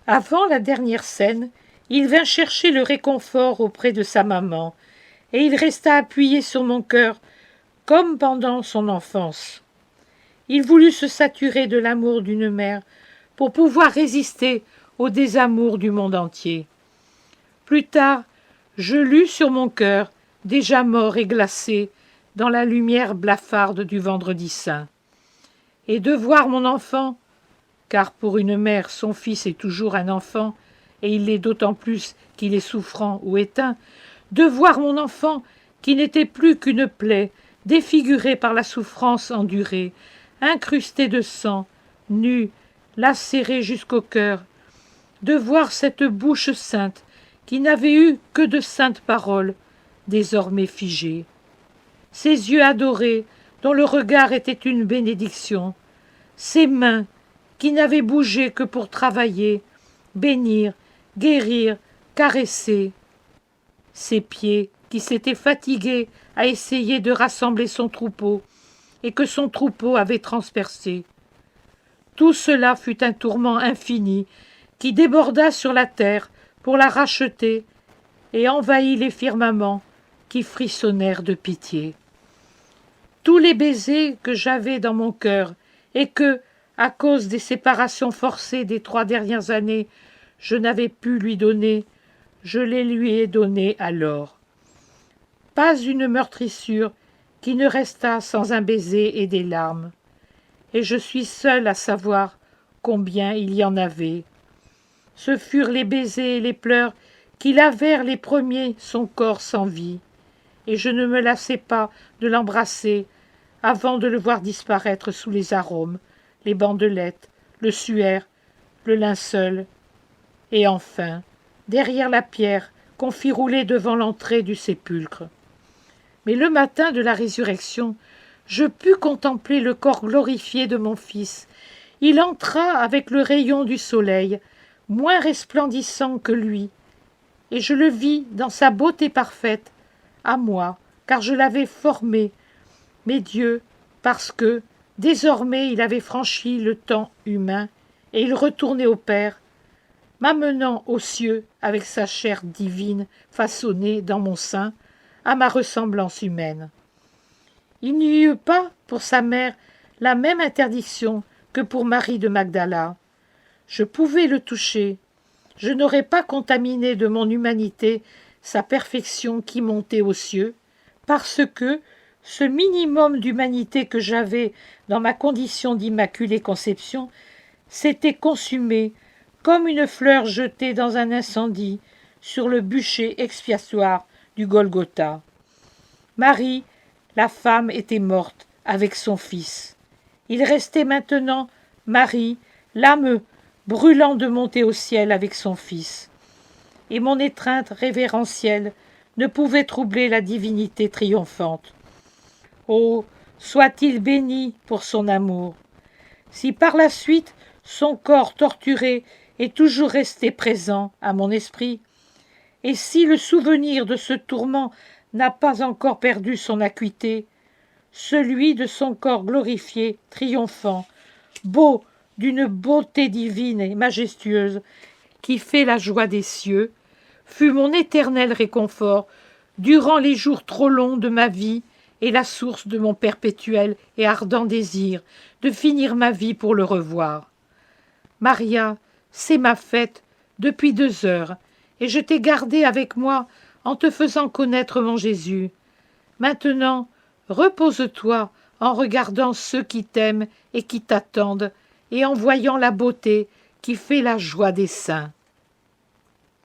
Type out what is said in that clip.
Avant la dernière scène, il vint chercher le réconfort auprès de sa maman, et il resta appuyé sur mon cœur comme pendant son enfance. Il voulut se saturer de l'amour d'une mère pour pouvoir résister au désamour du monde entier. Plus tard, je lus sur mon cœur, déjà mort et glacé, dans la lumière blafarde du Vendredi saint. Et de voir mon enfant, car pour une mère son fils est toujours un enfant, et il l'est d'autant plus qu'il est souffrant ou éteint, de voir mon enfant qui n'était plus qu'une plaie, défigurée par la souffrance endurée, incrustée de sang, nue, lacérée jusqu'au cœur, de voir cette bouche sainte qui n'avait eu que de saintes paroles, désormais figée. Ses yeux adorés, dont le regard était une bénédiction, ses mains qui n'avaient bougé que pour travailler, bénir, guérir, caresser, ses pieds qui s'étaient fatigués à essayer de rassembler son troupeau et que son troupeau avait transpercé. Tout cela fut un tourment infini qui déborda sur la terre pour la racheter et envahit les firmaments qui frissonnèrent de pitié. Tous les baisers que j'avais dans mon cœur et que, à cause des séparations forcées des 3 dernières années, je n'avais pu lui donner, je les lui ai donnés alors. Pas une meurtrissure qui ne restât sans un baiser et des larmes. Et je suis seule à savoir combien il y en avait. Ce furent les baisers et les pleurs qui lavèrent les premiers son corps sans vie, et je ne me lassai pas de l'embrasser avant de le voir disparaître sous les arômes, les bandelettes, le suaire, le linceul, et enfin, derrière la pierre qu'on fit rouler devant l'entrée du sépulcre. Mais le matin de la résurrection, je pus contempler le corps glorifié de mon fils. Il entra avec le rayon du soleil, moins resplendissant que lui, et je le vis dans sa beauté parfaite, à moi, car je l'avais formé, mais Dieu, parce que, désormais, il avait franchi le temps humain, et il retournait au Père, m'amenant aux cieux avec sa chair divine façonnée dans mon sein, à ma ressemblance humaine. Il n'y eut pas, pour sa mère, la même interdiction que pour Marie de Magdala. Je pouvais le toucher. Je n'aurais pas contaminé de mon humanité sa perfection qui montait aux cieux, parce que ce minimum d'humanité que j'avais dans ma condition d'immaculée conception s'était consumé comme une fleur jetée dans un incendie sur le bûcher expiatoire du Golgotha. Marie, la femme, était morte avec son fils. Il restait maintenant Marie, l'âme brûlant de monter au ciel avec son fils. Et mon étreinte révérentielle ne pouvait troubler la divinité triomphante. Oh, soit-il béni pour son amour. Si par la suite son corps torturé est toujours resté présent à mon esprit, et si le souvenir de ce tourment n'a pas encore perdu son acuité, celui de son corps glorifié, triomphant, beau d'une beauté divine et majestueuse, qui fait la joie des cieux, fut mon éternel réconfort durant les jours trop longs de ma vie et la source de mon perpétuel et ardent désir de finir ma vie pour le revoir. Maria, c'est ma fête depuis 2 heures, et je t'ai gardée avec moi en te faisant connaître mon Jésus. Maintenant, repose-toi en regardant ceux qui t'aiment et qui t'attendent, et en voyant la beauté qui fait la joie des saints.